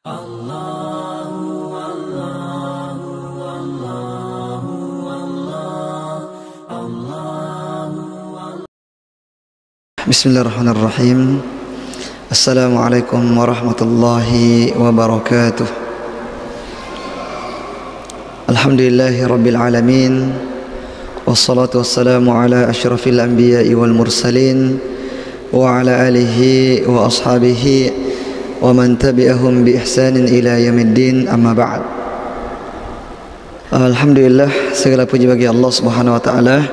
Bismillahirrahmanirrahim. Assalamualaikum warahmatullahi wabarakatuh. Alhamdulillahi rabbil alamin. Wassalatu wassalamu ala asyrafil anbiya'i wal mursalin wa ala alihi wa ashabihi wa man tabi'ahum bi ihsanin ila yaumiddin, amma ba'd. Alhamdulillah, segala puji bagi Allah Subhanahu wa taala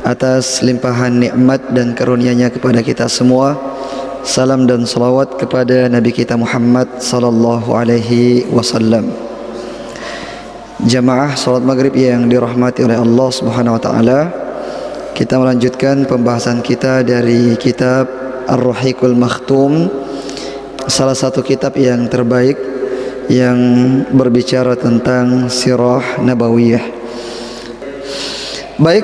atas limpahan nikmat dan karunia-Nya kepada kita semua. Salam dan salawat kepada Nabi kita Muhammad sallallahu alaihi wasallam. Jamaah salat maghrib yang dirahmati oleh Allah Subhanahu wa taala, kita melanjutkan pembahasan kita dari kitab Ar-Rahiqul Makhtum, salah satu kitab yang terbaik yang berbicara tentang sirah nabawiyah. Baik,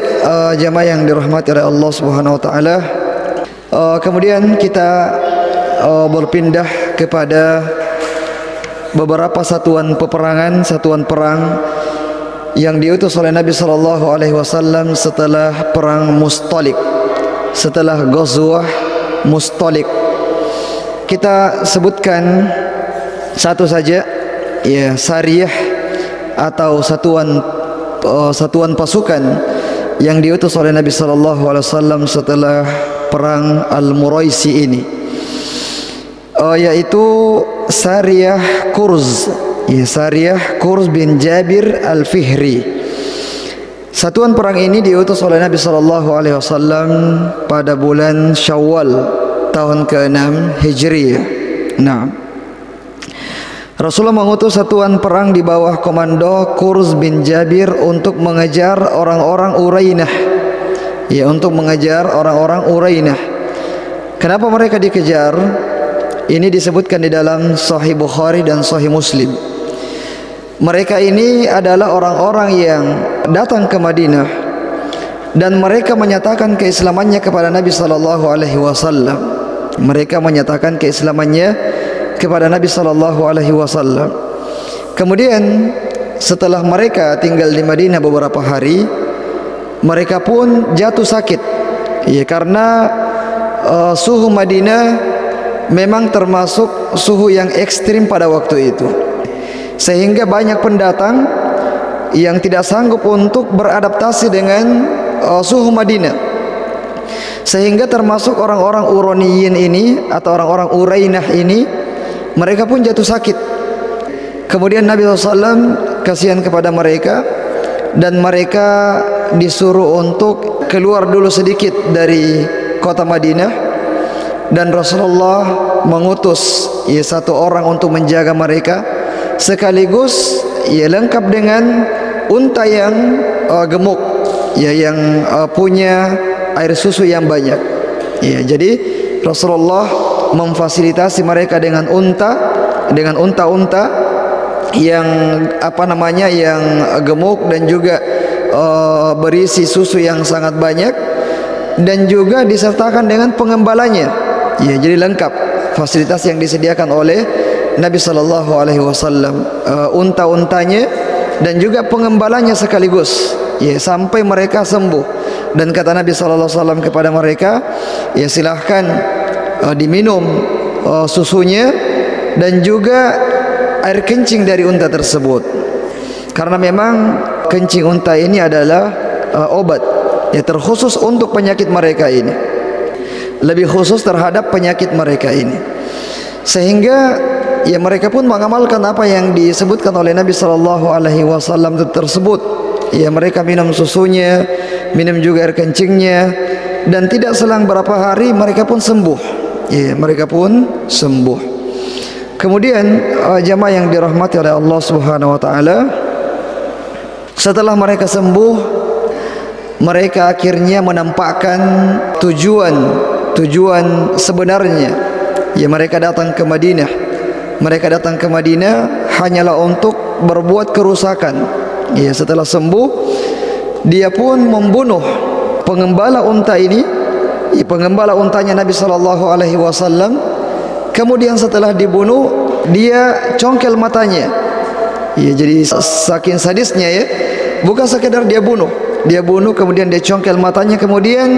jamaah yang dirahmati oleh Allah Subhanahu wa taala, kemudian kita berpindah kepada beberapa satuan peperangan, satuan perang yang diutus oleh Nabi sallallahu alaihi wasallam setelah perang Mustalik, setelah Ghazwah Mustalik. Kita sebutkan satu saja, ya, sariyah atau satuan pasukan yang diutus oleh Nabi sallallahu alaihi wasallam setelah perang Al-Muraisi ini, yaitu Sariyah Kurz, ya, Sariyah Kurz bin Jabir Al-Fihri. Satuan perang ini diutus oleh Nabi sallallahu alaihi wasallam pada bulan Syawal tahun ke-6 Hijriyah. Nah, Rasulullah mengutus satuan perang di bawah komando Kurz bin Jabir untuk mengejar orang-orang Urainah. Ya, untuk mengejar orang-orang Urainah. Kenapa mereka dikejar? Ini disebutkan di dalam Sahih Bukhari dan Sahih Muslim. Mereka ini adalah orang-orang yang datang ke Madinah dan mereka menyatakan keislamannya kepada Nabi sallallahu alaihi wasallam. Mereka menyatakan keislamannya kepada Nabi sallallahu alaihi wasallam. Kemudian setelah mereka tinggal di Madinah beberapa hari, mereka pun jatuh sakit. Ya, karena suhu Madinah memang termasuk suhu yang ekstrim pada waktu itu, sehingga banyak pendatang yang tidak sanggup untuk beradaptasi dengan suhu Madinah, sehingga termasuk orang-orang Uraniyin ini atau orang-orang Urainah ini, mereka pun jatuh sakit. Kemudian Nabi SAW kasihan kepada mereka dan mereka disuruh untuk keluar dulu sedikit dari kota Madinah, dan Rasulullah mengutus satu orang untuk menjaga mereka, sekaligus lengkap dengan unta yang gemuk, yang punya air susu yang banyak. Jadi Rasulullah memfasilitasi mereka dengan unta-unta yang yang gemuk dan juga berisi susu yang sangat banyak, dan juga disertakan dengan pengembalanya. Jadi lengkap fasilitas yang disediakan oleh Nabi sallallahu alaihi wasallam, unta-untanya dan juga pengembalanya sekaligus, sampai mereka sembuh. Dan kata Nabi sallallahu alaihi wasallam kepada mereka, silahkan diminum susunya dan juga air kencing dari unta tersebut, karena memang kencing unta ini adalah obat, terkhusus untuk penyakit mereka ini, lebih khusus terhadap penyakit mereka ini, sehingga mereka pun mengamalkan apa yang disebutkan oleh Nabi sallallahu alaihi wasallam tersebut. Mereka minum susunya, minum juga air kencingnya, dan tidak selang berapa hari mereka pun sembuh. Mereka pun sembuh. Kemudian jamaah yang dirahmati oleh Allah Subhanahu wa taala, setelah mereka sembuh, mereka akhirnya menampakkan tujuan sebenarnya. Mereka datang ke Madinah. Mereka datang ke Madinah hanyalah untuk berbuat kerusakan. Setelah sembuh, dia pun membunuh pengembala unta ini, pengembala untanya Nabi sallallahu alaihi wasallam. Kemudian setelah dibunuh, dia congkel matanya. Ya, jadi saking sadisnya ya, bukan sekedar dia bunuh kemudian dia congkel matanya, kemudian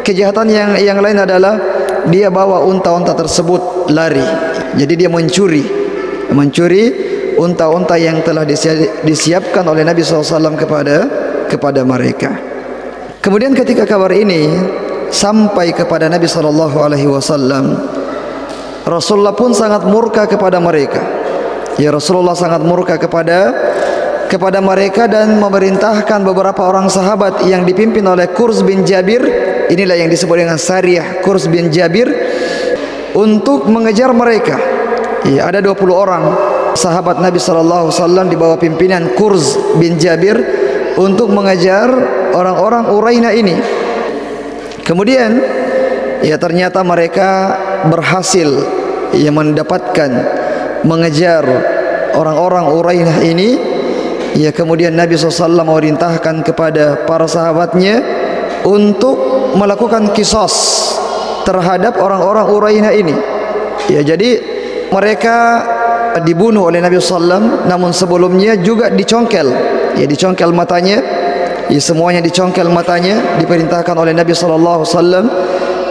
kejahatan yang lain adalah dia bawa unta-unta tersebut lari. Jadi dia mencuri unta-unta yang telah disiapkan oleh Nabi SAW kepada mereka. Kemudian ketika kabar ini sampai kepada Nabi SAW, Rasulullah pun sangat murka kepada mereka. Ya, Rasulullah sangat murka kepada mereka dan memerintahkan beberapa orang sahabat yang dipimpin oleh Qurs bin Jabir, inilah yang disebut dengan Sariyah Qurs bin Jabir, untuk mengejar mereka. Ya, ada 20 orang sahabat Nabi SAW di bawah pimpinan Qurs bin Jabir untuk mengejar orang-orang Urainah ini. Kemudian ya ternyata mereka berhasil ya mendapatkan mengejar orang-orang Urainah ini. Ya, kemudian Nabi SAW memerintahkan kepada para sahabatnya untuk melakukan qisas terhadap orang-orang Urainah ini. Ya, jadi mereka dibunuh oleh Nabi SAW, namun sebelumnya juga dicongkel. Ya, dicongkel matanya. Ya, semuanya dicongkel matanya, diperintahkan oleh Nabi SAW.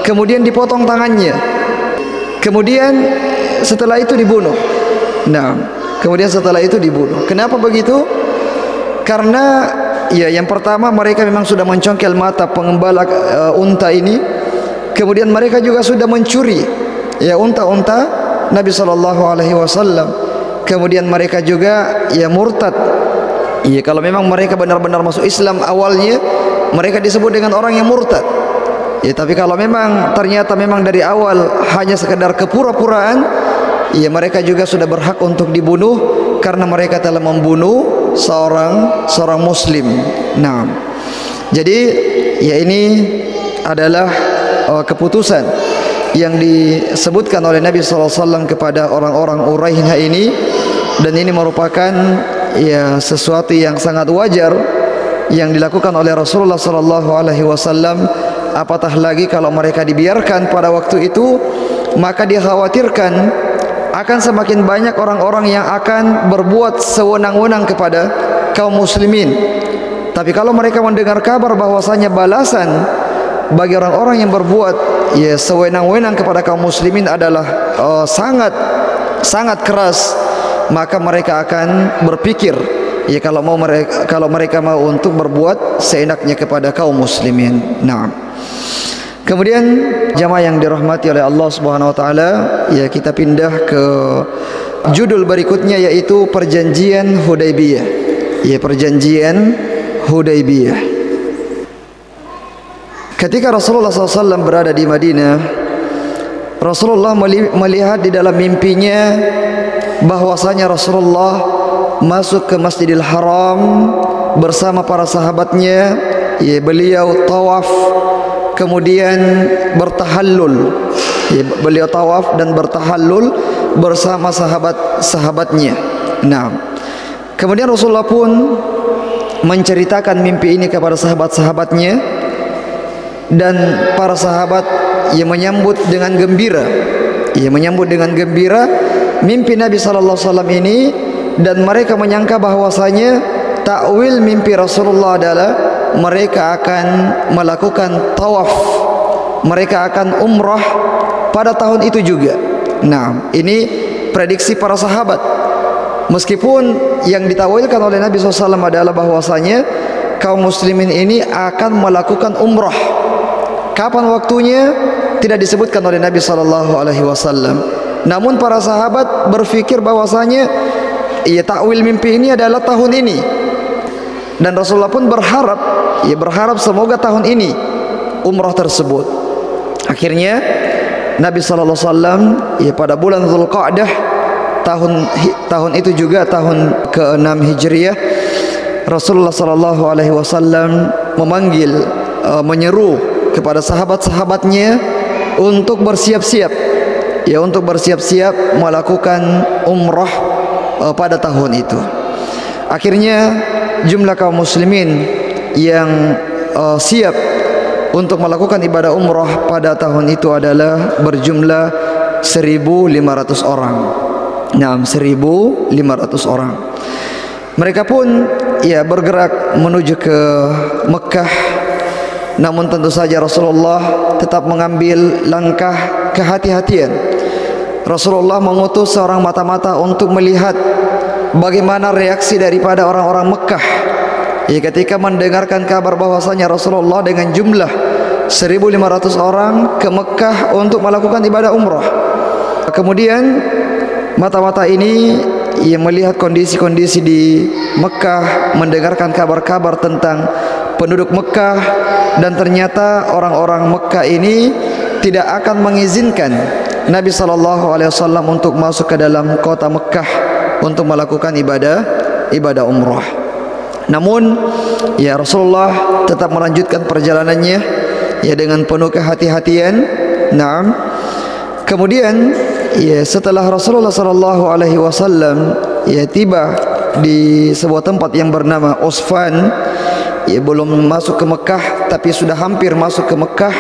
Kemudian dipotong tangannya. Kemudian setelah itu dibunuh. Kenapa begitu? Karena ya, yang pertama mereka memang sudah mencongkel mata pengembala unta ini. Kemudian mereka juga sudah mencuri ya unta-unta Nabi SAW. Kemudian mereka juga ya murtad. Ya, kalau memang mereka benar-benar masuk Islam awalnya, mereka disebut dengan orang yang murtad. Ya, tapi kalau memang ternyata memang dari awal hanya sekedar kepura-puraan, ya mereka juga sudah berhak untuk dibunuh karena mereka telah membunuh seorang muslim. Nah, jadi ya ini adalah keputusan yang disebutkan oleh Nabi SAW kepada orang-orang Urainah ini, dan ini merupakan ya sesuatu yang sangat wajar yang dilakukan oleh Rasulullah SAW. Apatah lagi kalau mereka dibiarkan pada waktu itu, maka dikhawatirkan akan semakin banyak orang-orang yang akan berbuat sewenang-wenang kepada kaum muslimin. Tapi kalau mereka mendengar kabar bahwasanya balasan bagi orang-orang yang berbuat ya sewenang-wenang kepada kaum muslimin adalah sangat keras, maka mereka akan berpikir ya kalau mereka mau untuk berbuat seenaknya kepada kaum muslimin. Nah, kemudian jamaah yang dirahmati oleh Allah Subhanahu wa taala, ya kita pindah ke judul berikutnya, yaitu perjanjian Hudaybiyah. Ya, perjanjian Hudaybiyah. Ketika Rasulullah SAW berada di Madinah, Rasulullah melihat di dalam mimpinya bahwasanya Rasulullah masuk ke Masjidil Haram bersama para sahabatnya. Ya, beliau tawaf kemudian bertahallul. Ya, beliau tawaf dan bertahallul bersama sahabat-sahabatnya. Nah, kemudian Rasulullah pun menceritakan mimpi ini kepada sahabat-sahabatnya, dan para sahabat yang menyambut dengan gembira. Ya, menyambut dengan gembira mimpi Nabi sallallahu alaihi wasallam ini, dan mereka menyangka bahwasanya takwil mimpi Rasulullah adalah mereka akan melakukan tawaf, mereka akan umrah pada tahun itu juga. Nah, ini prediksi para sahabat. Meskipun yang ditawilkan oleh Nabi SAW adalah bahwasanya kaum muslimin ini akan melakukan umrah. Kapan waktunya tidak disebutkan oleh Nabi SAW. Namun para sahabat berfikir bahwasanya ya takwil mimpi ini adalah tahun ini. Dan Rasulullah pun berharap semoga tahun ini umrah tersebut. Akhirnya Nabi sallallahu alaihi wasallam ya pada bulan Dzulqa'dah tahun itu juga tahun ke-6 Hijriah, Rasulullah sallallahu alaihi wasallam menyeru kepada sahabat-sahabatnya untuk bersiap-siap melakukan umrah pada tahun itu. Akhirnya jumlah kaum muslimin yang siap untuk melakukan ibadah umrah pada tahun itu adalah berjumlah 1.500 orang. Nah, 1.500 orang. Mereka pun ya bergerak menuju ke Mekah. Namun tentu saja Rasulullah tetap mengambil langkah kehati-hatian. Rasulullah mengutus seorang mata-mata untuk melihat bagaimana reaksi daripada orang-orang Mekah ya ketika mendengarkan kabar bahwasanya Rasulullah dengan jumlah 1.500 orang ke Mekah untuk melakukan ibadah umrah. Kemudian mata-mata ini ia melihat kondisi-kondisi di Mekah, mendengarkan kabar-kabar tentang penduduk Mekah, dan ternyata orang-orang Mekah ini tidak akan mengizinkan Nabi SAW untuk masuk ke dalam kota Mekah untuk melakukan ibadah umrah. Namun ya Rasulullah tetap melanjutkan perjalanannya ya dengan penuh kehati-hatian. Naam. Kemudian ya setelah Rasulullah SAW ya tiba di sebuah tempat yang bernama Usfan, ya belum masuk ke Mekah tapi sudah hampir masuk ke Mekah,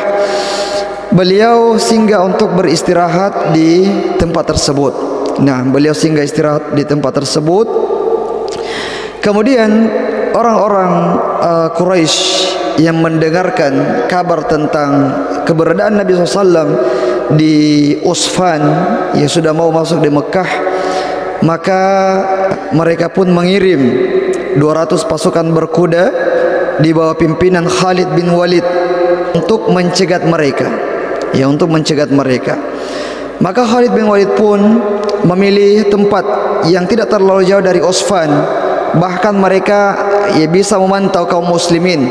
beliau singgah untuk beristirahat di tempat tersebut. Nah, beliau singgah istirahat di tempat tersebut. Kemudian orang-orang Quraisy yang mendengarkan kabar tentang keberadaan Nabi SAW di Usfan, yang sudah mau masuk di Mekah, maka mereka pun mengirim 200 pasukan berkuda di bawah pimpinan Khalid bin Walid untuk mencegat mereka. Ya, untuk mencegat mereka. Maka Khalid bin Walid pun memilih tempat yang tidak terlalu jauh dari Usfan. Bahkan mereka ya bisa memantau kaum muslimin.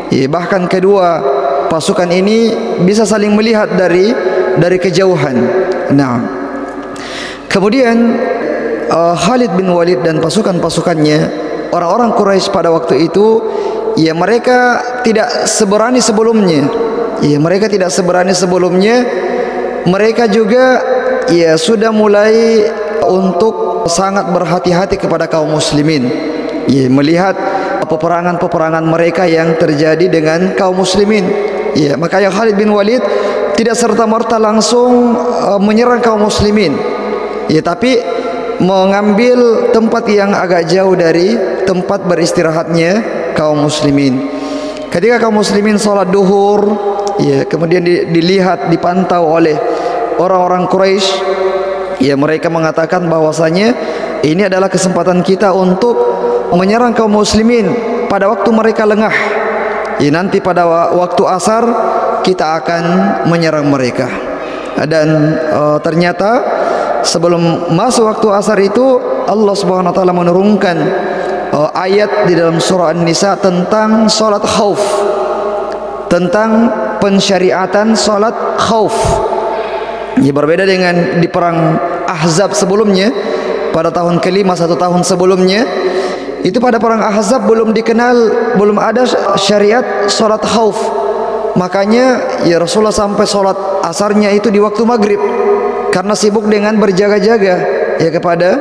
Ya, bahkan kedua pasukan ini bisa saling melihat dari kejauhan. Nah, kemudian Khalid bin Walid dan pasukan-pasukannya, orang-orang Quraisy pada waktu itu, ya mereka tidak seberani sebelumnya. Ya, mereka tidak seberani sebelumnya. Mereka juga ya sudah mulai untuk sangat berhati-hati kepada kaum muslimin. Ya, melihat peperangan-peperangan mereka yang terjadi dengan kaum muslimin. Ya, makanya Khalid bin Walid tidak serta-merta langsung menyerang kaum muslimin. Ya, tapi mengambil tempat yang agak jauh dari tempat beristirahatnya kaum muslimin. Ketika kaum muslimin salat duhur, ya kemudian dilihat, dipantau oleh orang-orang Quraisy, ya mereka mengatakan bahwasanya ini adalah kesempatan kita untuk menyerang kaum muslimin pada waktu mereka lengah. Ya, nanti pada waktu asar kita akan menyerang mereka. Dan ternyata sebelum masuk waktu asar itu Allah Subhanahu wa taala menurunkan ayat di dalam surah An-Nisa tentang salat khauf, tentang pensyariatan salat khauf. Ya, berbeda dengan di perang Ahzab sebelumnya pada tahun kelima, 1 tahun sebelumnya. Itu pada perang Ahzab belum dikenal, belum ada syariat salat khauf. Makanya ya Rasulullah sampai salat asarnya itu di waktu maghrib karena sibuk dengan berjaga-jaga ya kepada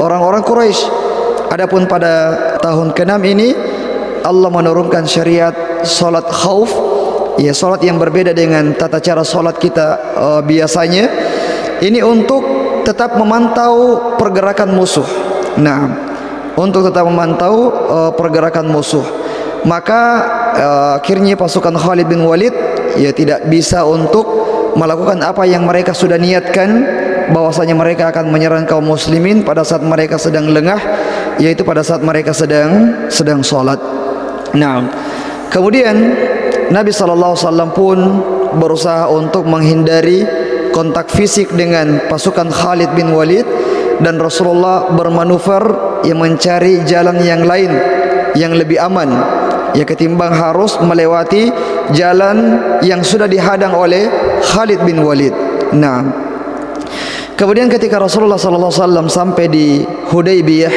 orang-orang Quraisy. Adapun pada tahun ke-6 ini Allah menurunkan syariat salat khauf, ya salat yang berbeda dengan tata cara salat kita biasanya. Ini untuk tetap memantau pergerakan musuh. Nah, untuk tetap memantau pergerakan musuh. Maka akhirnya pasukan Khalid bin Walid ya tidak bisa untuk melakukan apa yang mereka sudah niatkan, bahwasanya mereka akan menyerang kaum muslimin pada saat mereka sedang lengah, yaitu pada saat mereka sedang salat. Nah, kemudian Nabi SAW pun berusaha untuk menghindari kontak fisik dengan pasukan Khalid bin Walid, dan Rasulullah bermanuver yang mencari jalan yang lain yang lebih aman ya ketimbang harus melewati jalan yang sudah dihadang oleh Khalid bin Walid. Nah, kemudian ketika Rasulullah SAW sampai di Hudaybiyah,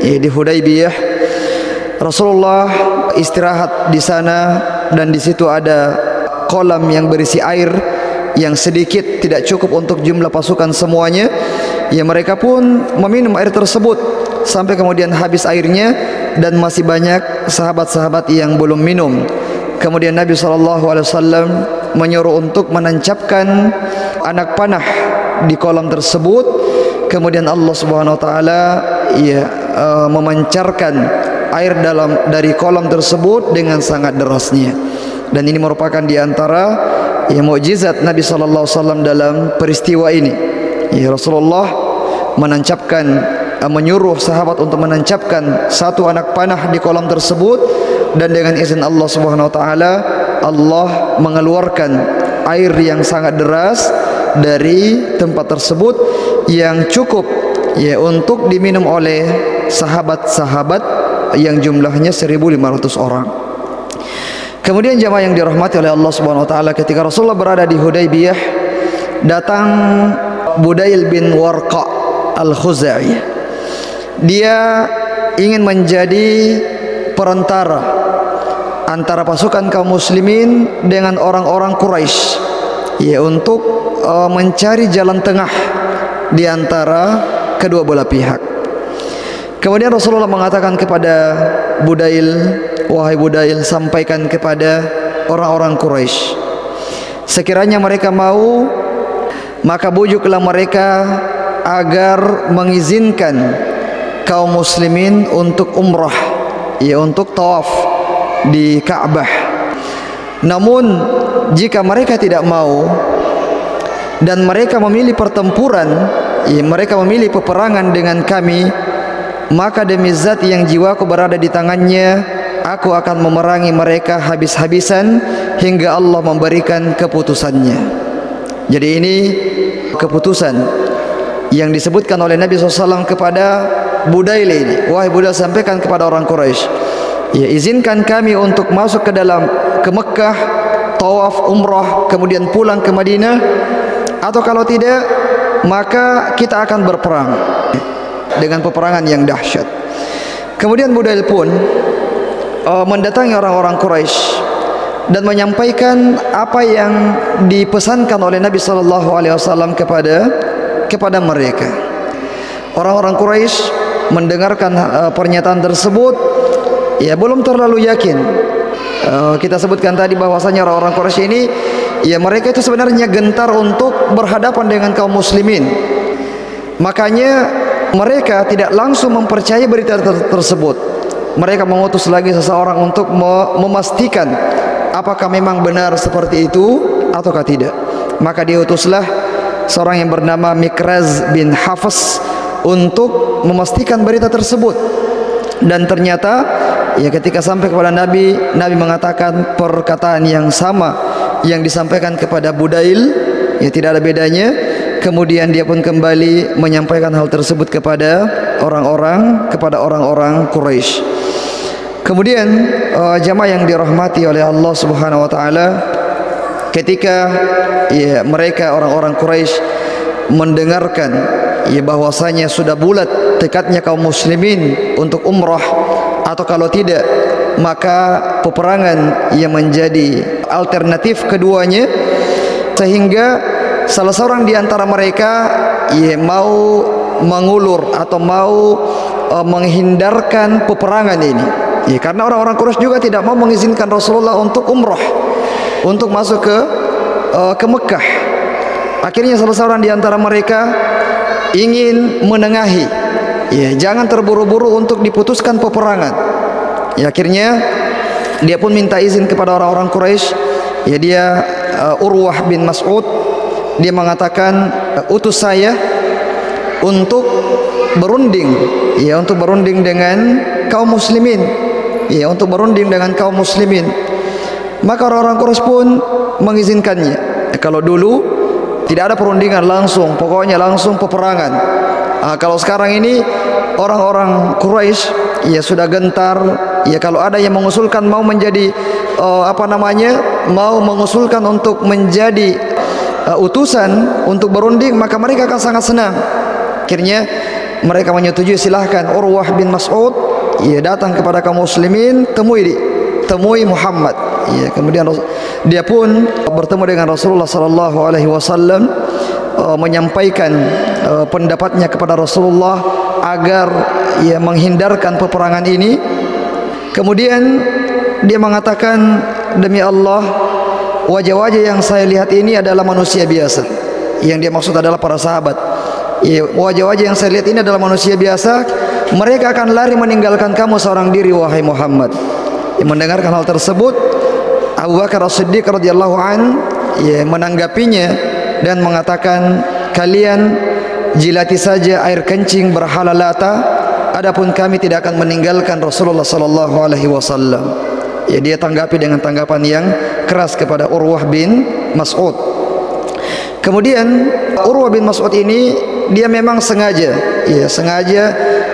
ya di Hudaybiyah, Rasulullah istirahat di sana, dan di situ ada kolam yang berisi air yang sedikit, tidak cukup untuk jumlah pasukan semuanya. Ya mereka pun meminum air tersebut sampai kemudian habis airnya, dan masih banyak sahabat-sahabat yang belum minum. Kemudian Nabi SAW menyuruh untuk menancapkan anak panah di kolam tersebut. kemudian Allah Subhanahu wa taala memancarkan air dari kolam tersebut dengan sangat derasnya. Dan ini merupakan di antara mukjizat Nabi sallallahu alaihi wasallam dalam peristiwa ini. Rasulullah menyuruh sahabat untuk menancapkan satu anak panah di kolam tersebut, dan dengan izin Allah Subhanahu wa taala Allah mengeluarkan air yang sangat deras dari tempat tersebut yang cukup untuk diminum oleh sahabat-sahabat yang jumlahnya 1.500 orang. Kemudian jamaah yang dirahmati oleh Allah Subhanahu wa taala, ketika Rasulullah berada di Hudaybiyah, datang Budail bin Warqa Al-Khuzai. Dia ingin menjadi perantara antara pasukan kaum muslimin dengan orang-orang Quraisy, untuk mencari jalan tengah di antara kedua belah pihak. Kemudian Rasulullah mengatakan kepada Budail, wahai Budail, sampaikan kepada orang-orang Quraisy, sekiranya mereka mau, maka bujuklah mereka agar mengizinkan kaum muslimin untuk umrah, untuk tawaf di Ka'bah. Namun jika mereka tidak mau dan mereka memilih pertempuran, mereka memilih peperangan dengan kami, maka demi zat yang jiwaku berada di tangannya, aku akan memerangi mereka habis-habisan hingga Allah memberikan keputusannya. Jadi ini keputusan yang disebutkan oleh Nabi SAW kepada Budail ini. Wahai Budail, sampaikan kepada orang Quraisy, izinkan kami untuk masuk ke Mekah, tawaf, umrah, kemudian pulang ke Madinah, atau kalau tidak, maka kita akan berperang dengan peperangan yang dahsyat. Kemudian Budail pun mendatangi orang-orang Quraisy dan menyampaikan apa yang dipesankan oleh Nabi SAW kepada mereka. Orang-orang Quraisy mendengarkan pernyataan tersebut, belum terlalu yakin. Kita sebutkan tadi bahwasanya orang-orang Quraisy ini, mereka itu sebenarnya gentar untuk berhadapan dengan kaum muslimin. Makanya mereka tidak langsung mempercayai berita tersebut. Mereka mengutus lagi seseorang untuk memastikan apakah memang benar seperti itu ataukah tidak. Maka diutuslah seorang yang bernama Mikraz bin Hafs untuk memastikan berita tersebut. Dan ternyata ketika sampai kepada Nabi, Nabi mengatakan perkataan yang sama yang disampaikan kepada Budail, tidak ada bedanya. Kemudian dia pun kembali menyampaikan hal tersebut kepada orang-orang Quraisy. Kemudian jamaah yang dirahmati oleh Allah Subhanahu wa taala, ketika mereka orang-orang Quraisy mendengarkan bahwasanya sudah bulat tekadnya kaum muslimin untuk umrah, atau kalau tidak maka peperangan yang menjadi alternatif keduanya, sehingga salah seorang di antara mereka mau mengulur atau mau menghindarkan peperangan ini. Karena orang-orang Quraisy juga tidak mau mengizinkan Rasulullah untuk umrah, untuk masuk ke Mekah. Akhirnya salah seorang di antara mereka ingin menengahi, jangan terburu-buru untuk diputuskan peperangan. Akhirnya dia pun minta izin kepada orang-orang Quraisy. Dia Urwah bin Mas'ud, dia mengatakan, utus saya untuk berunding, untuk berunding dengan kaum muslimin, untuk berunding dengan kaum muslimin. Maka orang-orang Quraisy pun mengizinkannya. Kalau dulu tidak ada perundingan langsung, pokoknya langsung peperangan. Kalau sekarang ini orang-orang Quraisy sudah gentar. Kalau ada yang mengusulkan mau menjadi mau mengusulkan untuk menjadi utusan untuk berunding, maka mereka akan sangat senang. Akhirnya mereka menyetujui, silahkan Urwah bin Mas'ud datang kepada kaum muslimin, temui Muhammad. Kemudian dia pun bertemu dengan Rasulullah sallallahu alaihi wasallam, menyampaikan pendapatnya kepada Rasulullah agar menghindarkan peperangan ini. Kemudian dia mengatakan, demi Allah, wajah-wajah yang saya lihat ini adalah manusia biasa. Yang dia maksud adalah para sahabat. Ya, wajah-wajah yang saya lihat ini adalah manusia biasa. Mereka akan lari meninggalkan kamu seorang diri, wahai Muhammad. Ya, mendengarkan hal tersebut, Abu Bakar As-Siddiq radhiyallahu an menanggapinya dan mengatakan, kalian jilati saja air kencing berhala Lata, adapun kami tidak akan meninggalkan Rasulullah sallallahu alaihi wasallam. Ya, dia tanggapi dengan tanggapan yang keras kepada Urwah bin Mas'ud. Kemudian Urwah bin Mas'ud ini dia memang sengaja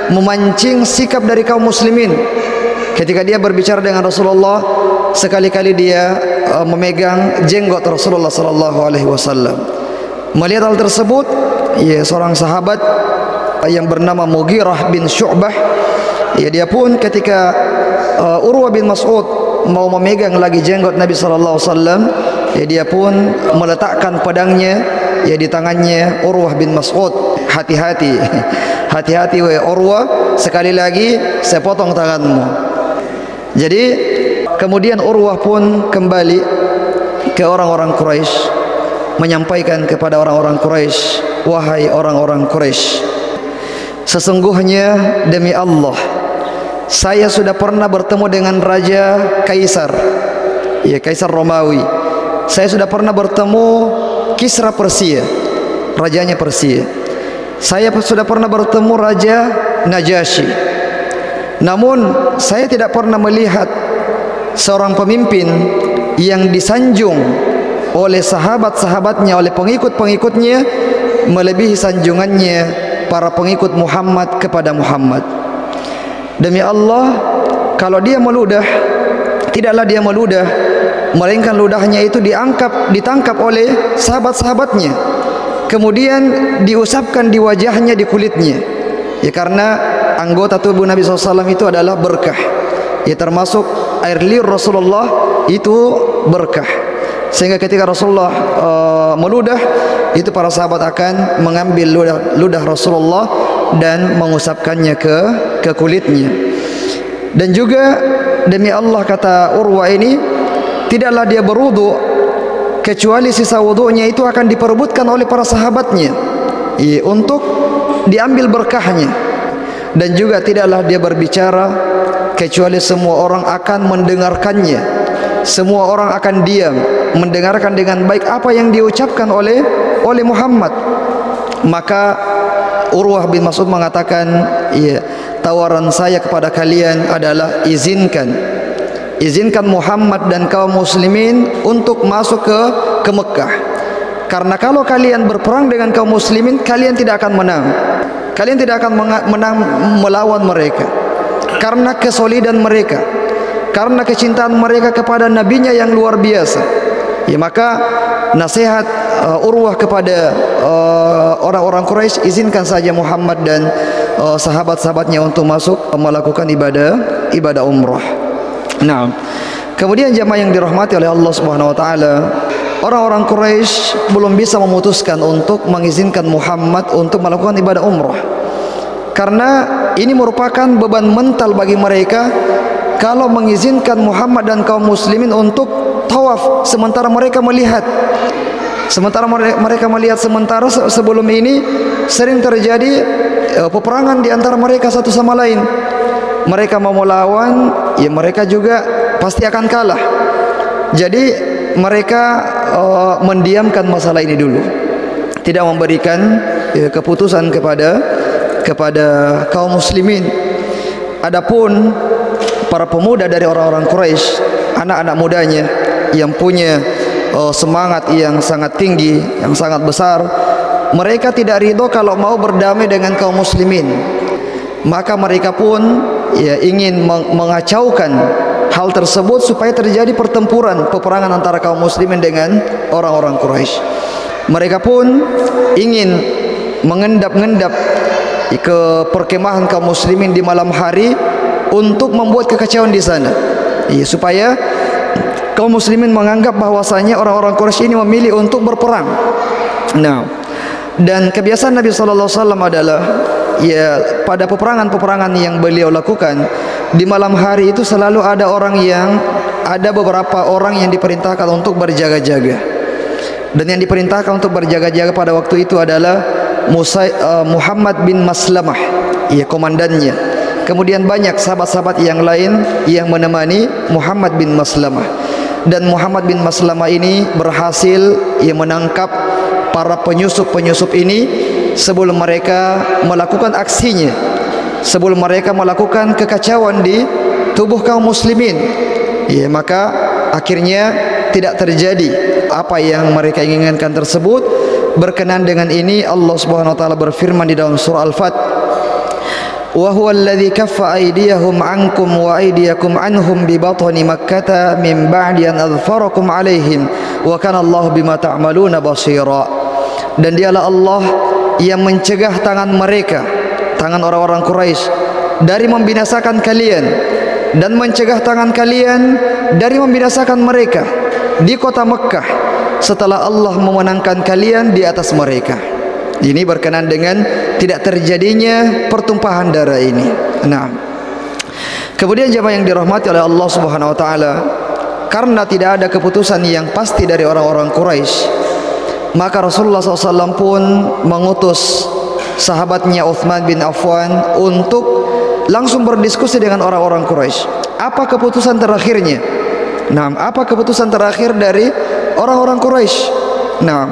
memancing sikap dari kaum muslimin. Ketika dia berbicara dengan Rasulullah, sekali-kali dia memegang jenggot Rasulullah sallallahu alaihi wasallam. Melihat hal tersebut, seorang sahabat yang bernama Mughirah bin Syu'bah, dia pun ketika Urwah bin Mas'ud mau memegang lagi jenggot Nabi sallallahu alaihi wasallam, dia pun meletakkan pedangnya di tangannya Urwah bin Mas'ud. Hati-hati, hati-hati wahai Urwah, sekali lagi saya potong tanganmu. Jadi kemudian Urwah pun kembali ke orang-orang Quraisy, menyampaikan kepada orang-orang Quraisy, wahai orang-orang Quraisy, sesungguhnya demi Allah, saya sudah pernah bertemu dengan Raja Kaisar, Kaisar Romawi. Saya sudah pernah bertemu Kisra Persia, rajanya Persia. Saya sudah pernah bertemu Raja Najasyi. Namun saya tidak pernah melihat seorang pemimpin yang disanjung oleh sahabat-sahabatnya, oleh pengikut-pengikutnya, melebihi sanjungannya para pengikut Muhammad kepada Muhammad. Demi Allah, kalau dia meludah, tidaklah dia meludah, melainkan ludahnya itu ditangkap oleh sahabat-sahabatnya, kemudian diusapkan di wajahnya, di kulitnya. Karena anggota tubuh Nabi SAW itu adalah berkah. Termasuk air liur Rasulullah itu berkah. Sehingga ketika Rasulullah meludah, itu para sahabat akan mengambil ludah Rasulullah dan mengusapkannya ke kulitnya. Dan juga demi Allah, kata Urwah ini, tidaklah dia berwudu kecuali sisa wudunya itu akan diperebutkan oleh para sahabatnya untuk diambil berkahnya. Dan juga tidaklah dia berbicara kecuali semua orang akan mendengarkannya. Semua orang akan diam mendengarkan dengan baik apa yang diucapkan oleh Muhammad. Maka Urwah bin Mas'ud mengatakan, tawaran saya kepada kalian adalah izinkan Muhammad dan kaum muslimin untuk masuk ke Mekah. Karena kalau kalian berperang dengan kaum muslimin, kalian tidak akan menang. Kalian tidak akan menang melawan mereka. Karena kesolidan mereka, karena kecintaan mereka kepada nabinya yang luar biasa. Maka nasihat Urwah kepada orang-orang Quraisy, izinkan saja Muhammad dan sahabat-sahabatnya untuk masuk melakukan ibadah umrah. Nah, kemudian jamaah yang dirahmati oleh Allah Subhanahu wa taala, orang-orang Quraisy belum bisa memutuskan untuk mengizinkan Muhammad untuk melakukan ibadah umrah. Karena ini merupakan beban mental bagi mereka kalau mengizinkan Muhammad dan kaum muslimin untuk tawaf sementara mereka melihat. Sementara sebelum ini sering terjadi peperangan di antara mereka satu sama lain. Mereka mau melawan, mereka juga pasti akan kalah. Jadi mereka mendiamkan masalah ini dulu, tidak memberikan keputusan kepada kaum muslimin. Adapun para pemuda dari orang-orang Quraisy, anak-anak mudanya yang punya semangat yang sangat tinggi, yang sangat besar, mereka tidak ridho kalau mau berdamai dengan kaum muslimin. Maka mereka pun ingin mengacaukan hal tersebut supaya terjadi peperangan antara kaum muslimin dengan orang-orang Quraisy. Mereka pun ingin mengendap-endap ke perkemahan kaum muslimin di malam hari untuk membuat kekacauan di sana, supaya kaum muslimin menganggap bahwasanya orang-orang Quraisy ini memilih untuk berperang. Nah, dan kebiasaan Nabi sallallahu alaihi wasallam adalah pada peperangan-peperangan yang beliau lakukan di malam hari itu selalu ada beberapa orang yang diperintahkan untuk berjaga-jaga. Dan yang diperintahkan untuk berjaga-jaga pada waktu itu adalah Muhammad bin Maslamah, ia komandannya. Kemudian banyak sahabat-sahabat yang lain yang menemani Muhammad bin Maslamah. Dan Muhammad bin Maslamah ini berhasil menangkap para penyusup-penyusup ini sebelum mereka melakukan aksinya, sebelum mereka melakukan kekacauan di tubuh kaum muslimin. Ya, maka akhirnya tidak terjadi apa yang mereka inginkan tersebut. Berkenan dengan ini Allah Subhanahu wa taala berfirman di dalam surah Al-Fat, wa huwa alladhi kaffa aydiyahum ankum wa aydiyakum anhum bi batni makkah min ba'di an adfarakum alaihim wa kana Allah bima ta'maluna basira. Dan dialah Allah yang mencegah tangan mereka, tangan orang-orang Quraisy, dari membinasakan kalian, dan mencegah tangan kalian dari membinasakan mereka di kota Mekkah setelah Allah memenangkan kalian di atas mereka. Ini berkenan dengan tidak terjadinya pertumpahan darah ini. Nah, kemudian jemaah yang dirahmati oleh Allah Subhanahu wa taala, karena tidak ada keputusan yang pasti dari orang-orang Quraisy, maka Rasulullah SAW pun mengutus sahabatnya Uthman bin Affan untuk langsung berdiskusi dengan orang-orang Quraisy. Apa keputusan terakhirnya? Nah, apa keputusan terakhir dari orang-orang Quraisy? Nah,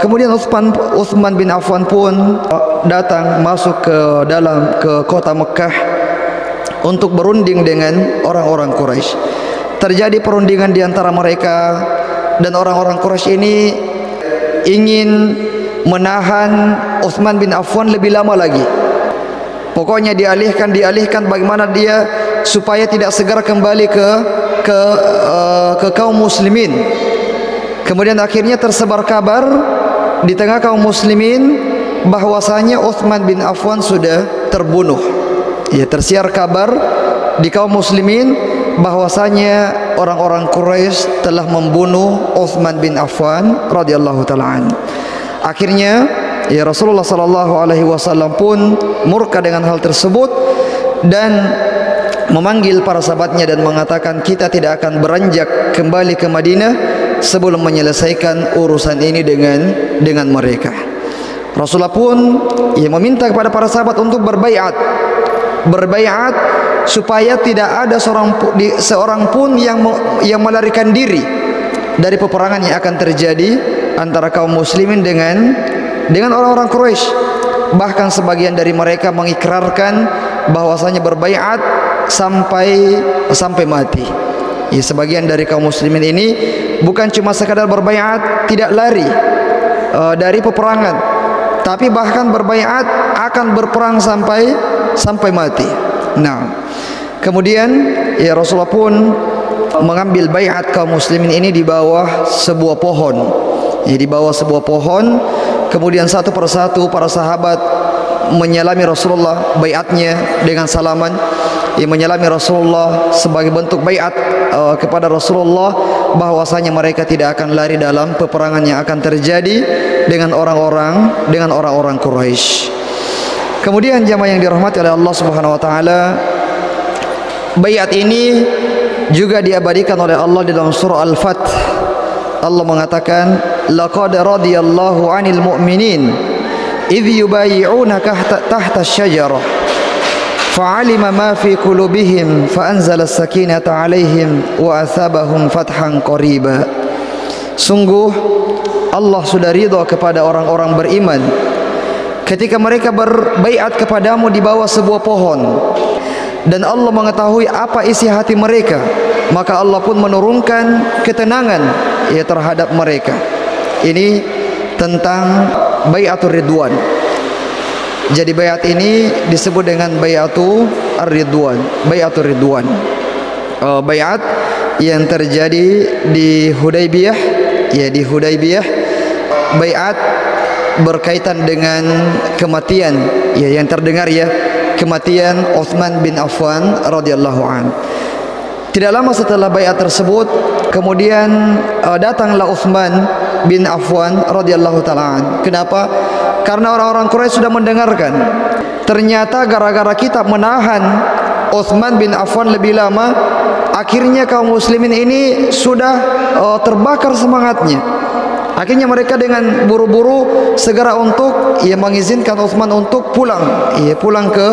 kemudian Uthman bin Affan pun datang masuk ke kota Mekkah untuk berunding dengan orang-orang Quraisy. Terjadi perundingan di antara mereka, dan orang-orang Quraisy ini ingin menahan Uthman bin Affan lebih lama lagi. Pokoknya dialihkan bagaimana dia supaya tidak segera kembali ke kaum muslimin. Kemudian akhirnya tersebar kabar di tengah kaum muslimin bahwasanya Uthman bin Affan sudah terbunuh. Ya, tersiar kabar di kaum muslimin bahwasanya orang-orang Quraisy telah membunuh Uthman bin Affan radhiyallahu taala an. Akhirnya ya Rasulullah sallallahu alaihi wasallam pun murka dengan hal tersebut dan memanggil para sahabatnya dan mengatakan, kita tidak akan beranjak kembali ke Madinah sebelum menyelesaikan urusan ini dengan mereka. Rasulullah pun meminta kepada para sahabat untuk berbaiat supaya tidak ada seorang pun yang melarikan diri dari peperangan yang akan terjadi antara kaum muslimin dengan orang-orang Quraisy. Bahkan sebagian dari mereka mengikrarkan bahwasanya berbaiat sampai mati. Ya, sebagian dari kaum muslimin ini bukan cuma sekadar berbaiat tidak lari dari peperangan, tapi bahkan berbaiat akan berperang sampai mati. Nah, kemudian ya Rasulullah pun mengambil baiat kaum muslimin ini di bawah sebuah pohon. Ya, di bawah sebuah pohon. Kemudian satu persatu para sahabat menyalami Rasulullah baiatnya dengan salaman. Ia menyalami Rasulullah sebagai bentuk baiat kepada Rasulullah bahwasanya mereka tidak akan lari dalam peperangan yang akan terjadi dengan orang-orang Quraisy. Kemudian jamaah yang dirahmati oleh Allah Subhanahu wa taala, baiat ini juga diabadikan oleh Allah di dalam surah Al-Fat. Allah mengatakan, laqad radiyallahu 'anil mu'minin idh yubayyi'unaka tahta asy-syajarah fa'alima ma fi qulubihim fa'anzala as-sakinata 'alaihim wa athabahum fathan qariba. Sungguh Allah sudah ridha kepada orang-orang beriman ketika mereka berbaiat kepadamu di bawah sebuah pohon, dan Allah mengetahui apa isi hati mereka, maka Allah pun menurunkan ketenangan terhadap mereka. Ini tentang baiatur ridwan. Jadi baiat ini disebut dengan baiatur ridwan, baiatur ridwan. Baiat yang terjadi di Hudaybiyah, di Hudaybiyah, baiat berkaitan dengan kematian, yang terdengar kematian Uthman bin Affan radhiyallahu an. Tidak lama setelah baiat tersebut, kemudian datanglah Uthman bin Affan radhiyallahu taala an. Kenapa? Karena orang-orang Quraisy sudah mendengarkan. Ternyata gara-gara kita menahan Uthman bin Affan lebih lama, akhirnya kaum muslimin ini sudah terbakar semangatnya. Akhirnya mereka dengan buru-buru segera untuk mengizinkan Utsman untuk pulang, pulang ke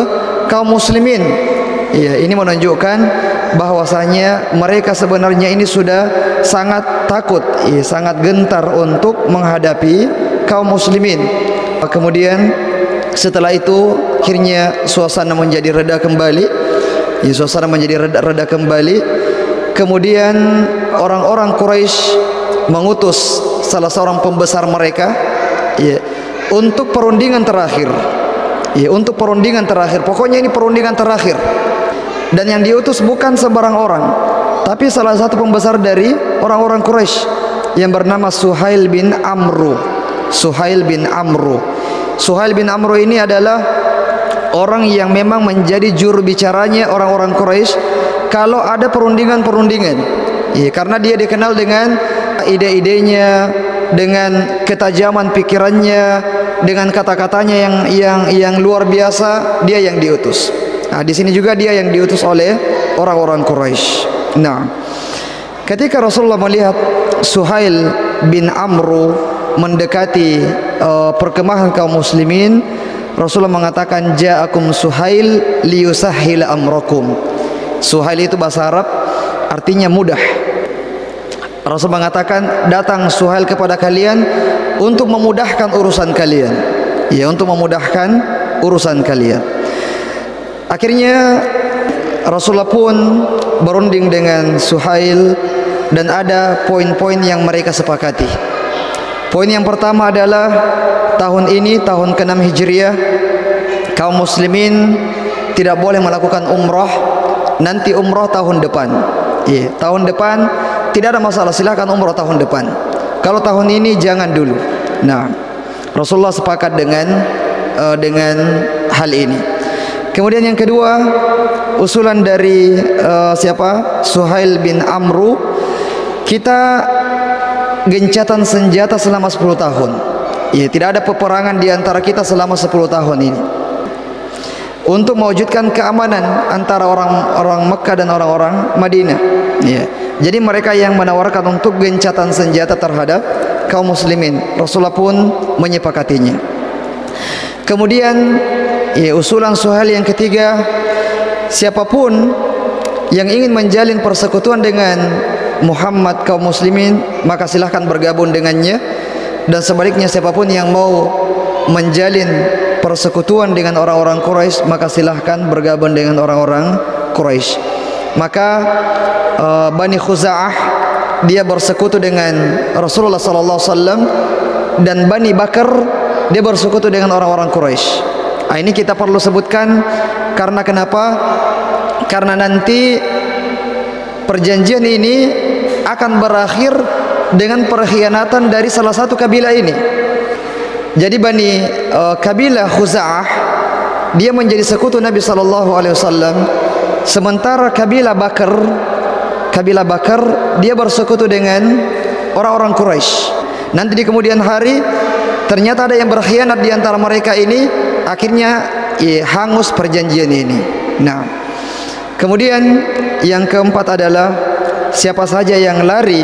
kaum muslimin. Ini menunjukkan bahwasanya mereka sebenarnya ini sudah sangat takut, sangat gentar untuk menghadapi kaum muslimin. Kemudian setelah itu akhirnya suasana menjadi reda kembali. Suasana menjadi reda kembali. Kemudian orang-orang Quraisy mengutus salah seorang pembesar mereka untuk perundingan terakhir. Untuk perundingan terakhir. Pokoknya ini perundingan terakhir. Dan yang diutus bukan sembarang orang, tapi salah satu pembesar dari orang-orang Quraisy yang bernama Suhail bin Amru. Suhail bin Amru. Suhail bin Amru ini adalah orang yang memang menjadi juru bicaranya orang-orang Quraisy kalau ada perundingan-perundingan. Karena dia dikenal dengan ide-idenya, dengan ketajaman pikirannya, dengan kata-katanya yang luar biasa, dia yang diutus. Nah, di sini juga dia yang diutus oleh orang-orang Quraisy. Nah, ketika Rasulullah melihat Suhail bin Amru mendekati perkemahan kaum muslimin, Rasulullah mengatakan, ja'akum Suhail liyusahhil amrakum. Suhail itu bahasa Arab artinya mudah. Rasul mengatakan, datang Suhail kepada kalian untuk memudahkan urusan kalian. Untuk memudahkan urusan kalian. Akhirnya Rasulullah pun berunding dengan Suhail dan ada poin-poin yang mereka sepakati. Poin yang pertama adalah tahun ini, tahun ke-6 Hijriah, kaum muslimin tidak boleh melakukan umrah. Nanti umrah tahun depan. Tahun depan tidak ada masalah, silakan umrah tahun depan. Kalau tahun ini jangan dulu. Nah, Rasulullah sepakat dengan hal ini. Kemudian yang kedua, usulan dari Suhail bin Amru, kita gencatan senjata selama 10 tahun. Tidak ada peperangan di antara kita selama 10 tahun ini. Untuk mewujudkan keamanan antara orang Mekah dan orang-orang Madinah. Jadi mereka yang menawarkan untuk gencatan senjata terhadap kaum muslimin. Rasulullah pun menyepakatinya. Kemudian usulan Suhail yang ketiga, siapapun yang ingin menjalin persekutuan dengan Muhammad kaum muslimin, maka silahkan bergabung dengannya. Dan sebaliknya, siapapun yang mau menjalin persekutuan dengan orang-orang Quraisy, maka silahkan bergabung dengan orang-orang Quraisy. Maka Bani Khuza'ah dia bersekutu dengan Rasulullah sallallahu alaihi wasallam, dan Bani Bakar dia bersekutu dengan orang-orang Quraisy. Ini kita perlu sebutkan karena kenapa? Karena nanti perjanjian ini akan berakhir dengan perkhianatan dari salah satu kabilah ini. Jadi kabilah Khuza'ah dia menjadi sekutu Nabi sallallahu alaihi wasallam, sementara kabilah Bakar dia bersekutu dengan orang-orang Quraisy. Nanti di kemudian hari ternyata ada yang berkhianat di antara mereka ini, akhirnya hangus perjanjian ini. Nah, kemudian yang keempat adalah siapa saja yang lari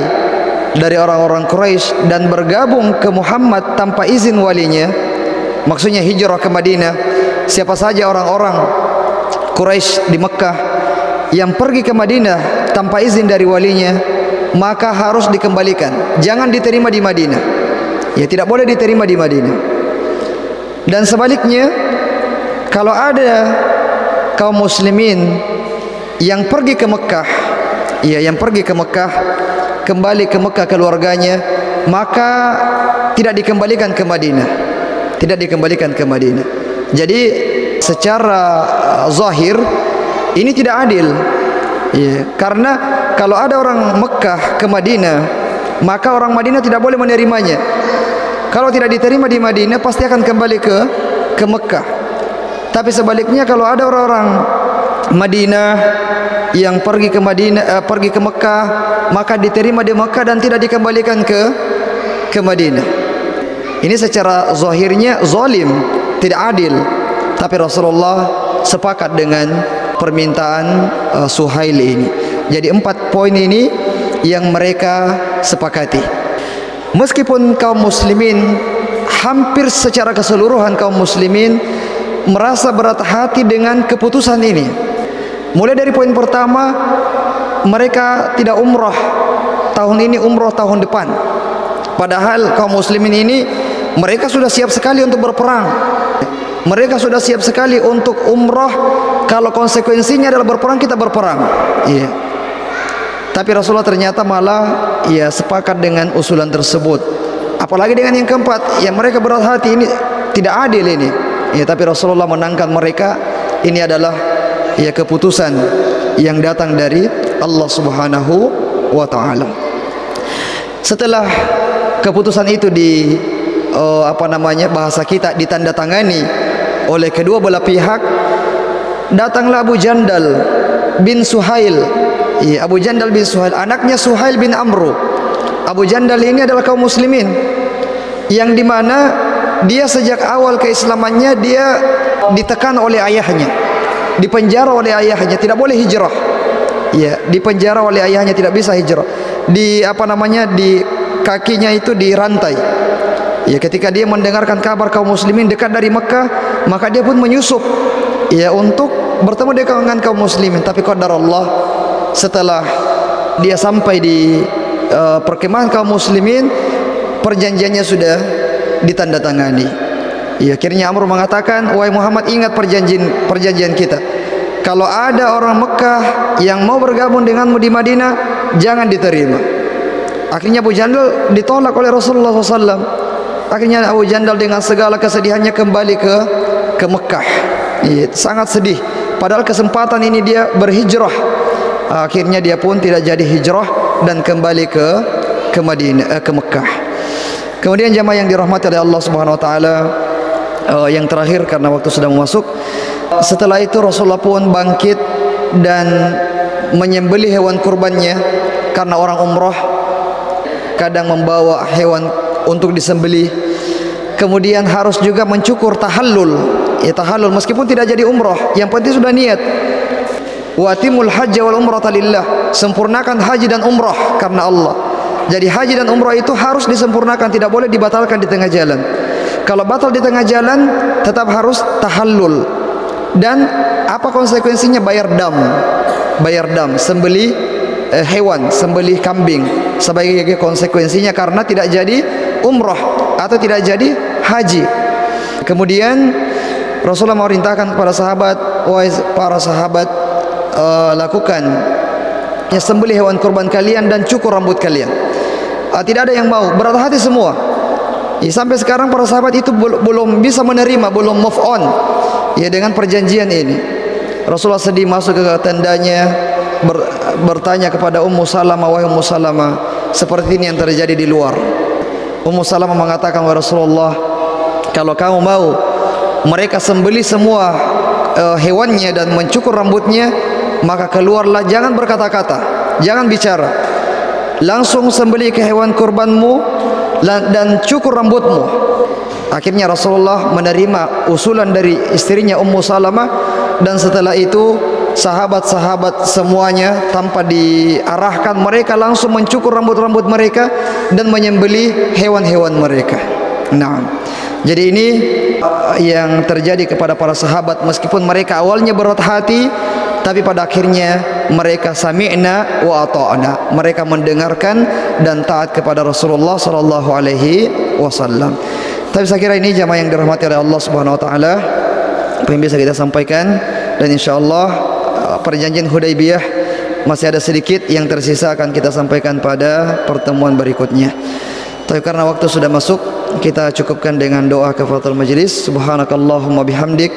dari orang-orang Quraisy dan bergabung ke Muhammad tanpa izin walinya, maksudnya hijrah ke Madinah. Siapa saja orang-orang Quraisy di Mekah yang pergi ke Madinah tanpa izin dari walinya, maka harus dikembalikan, jangan diterima di Madinah. Tidak boleh diterima di Madinah. Dan sebaliknya, kalau ada kaum muslimin yang pergi ke Mekah, kembali ke Mekah keluarganya, maka tidak dikembalikan ke Madinah. Jadi secara zahir ini tidak adil. Karena kalau ada orang Mekah ke Madinah, maka orang Madinah tidak boleh menerimanya. Kalau tidak diterima di Madinah, pasti akan kembali ke Mekah. Tapi sebaliknya, kalau ada orang-orang Madinah yang pergi ke Mekah, maka diterima di Mekah dan tidak dikembalikan ke Madinah. Ini secara zahirnya zalim, tidak adil. Tapi Rasulullah sepakat dengan permintaan Suhail ini. Jadi 4 poin ini yang mereka sepakati. Meskipun kaum muslimin, hampir secara keseluruhan kaum muslimin merasa berat hati dengan keputusan ini. Mulai dari poin pertama, mereka tidak umrah tahun ini, umrah tahun depan. Padahal kaum muslimin ini mereka sudah siap sekali untuk berperang. Mereka sudah siap sekali untuk umrah. Kalau konsekuensinya adalah berperang, kita berperang. Iya. Tapi Rasulullah ternyata malah sepakat dengan usulan tersebut. Apalagi dengan yang keempat, yang mereka berat hati, ini tidak adil ini. Ya, tapi Rasulullah menangkan mereka. Ini adalah keputusan yang datang dari Allah Subhanahu wa taala. Setelah keputusan itu bahasa kita ditandatangani oleh kedua belah pihak, datanglah Abu Jandal bin Suhail. Abu Jandal bin Suhail, anaknya Suhail bin Amru. Abu Jandal ini adalah kaum muslimin yang dimana dia sejak awal keislamannya dia ditekan oleh ayahnya, dipenjara oleh ayahnya, tidak boleh hijrah. Dipenjara oleh ayahnya, tidak bisa hijrah. Di kakinya itu dirantai. Ketika dia mendengarkan kabar kaum muslimin dekat dari Mekah, maka dia pun menyusup untuk bertemu dengan kaum muslimin. Tapi qadar Allah, setelah dia sampai di perkemahan kaum muslimin, perjanjiannya sudah ditandatangani. Akhirnya Amr mengatakan, wahai Muhammad, ingat perjanjian kita. Kalau ada orang Mekah yang mau bergabung denganmu di Madinah, jangan diterima. Akhirnya Abu Jandal ditolak oleh Rasulullah SAW. Akhirnya Abu Jandal dengan segala kesedihannya kembali ke Mekah. Sangat sedih. Padahal kesempatan ini dia berhijrah. Akhirnya dia pun tidak jadi hijrah dan kembali ke Madinah, ke Mekah. Kemudian jamaah yang dirahmati oleh Allah Subhanahu wa taala, yang terakhir karena waktu sudah masuk. Setelah itu Rasulullah pun bangkit dan menyembelih hewan kurbannya, karena orang umrah kadang membawa hewan untuk disembelih. Kemudian harus juga mencukur tahallul. Tahallul meskipun tidak jadi umrah, yang penting sudah niat. Wa atimul hajj wal umrata lillah. Sempurnakan haji dan umrah karena Allah. Jadi haji dan umrah itu harus disempurnakan, tidak boleh dibatalkan di tengah jalan. Kalau batal di tengah jalan, tetap harus tahallul. Dan apa konsekuensinya? Bayar dam, sembelih hewan, sembelih kambing sebagai konsekuensinya karena tidak jadi umrah atau tidak jadi haji. Kemudian Rasulullah memerintahkan kepada sahabat, wahai para sahabat, lakukan sembelih hewan kurban kalian dan cukur rambut kalian. Tidak ada yang mau, berat hati semua. Sampai sekarang para sahabat itu belum bisa menerima, belum move on dengan perjanjian ini. Rasulullah sedih masuk ke tendanya, bertanya kepada Ummu Salamah, wahai Ummu Salamah, seperti ini yang terjadi di luar. Ummu Salamah mengatakan, wahai Rasulullah, kalau kamu mau mereka sembelih semua hewannya dan mencukur rambutnya, maka keluarlah, jangan berkata-kata, jangan bicara, langsung sembelih ke hewan kurbanmu dan cukur rambutmu. Akhirnya Rasulullah menerima usulan dari istrinya Ummu Salamah, dan setelah itu sahabat-sahabat semuanya tanpa diarahkan, mereka langsung mencukur rambut-rambut mereka dan menyembelih hewan-hewan mereka. Nah, jadi ini yang terjadi kepada para sahabat. Meskipun mereka awalnya berat hati, tapi pada akhirnya mereka sami'na wa ata'na. Mereka mendengarkan dan taat kepada Rasulullah sallallahu alaihi wasallam. Tapi saya kira ini jamaah yang dirahmati oleh Allah Subhanahu wa taala, apa yang bisa kita sampaikan, dan insyaallah perjanjian Hudaybiyah masih ada sedikit yang tersisa akan kita sampaikan pada pertemuan berikutnya. Tapi karena waktu sudah masuk, kita cukupkan dengan doa kafaratul majlis. Subhanakallahumma bihamdik,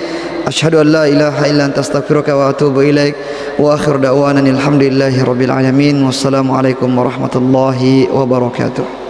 asyhadu an la ilaha illa anta astaghfiruka wa atubu ilaik. Wa akhir da'wana alhamdulillahi rabbil alamin. Wassalamualaikum warahmatullahi wabarakatuh.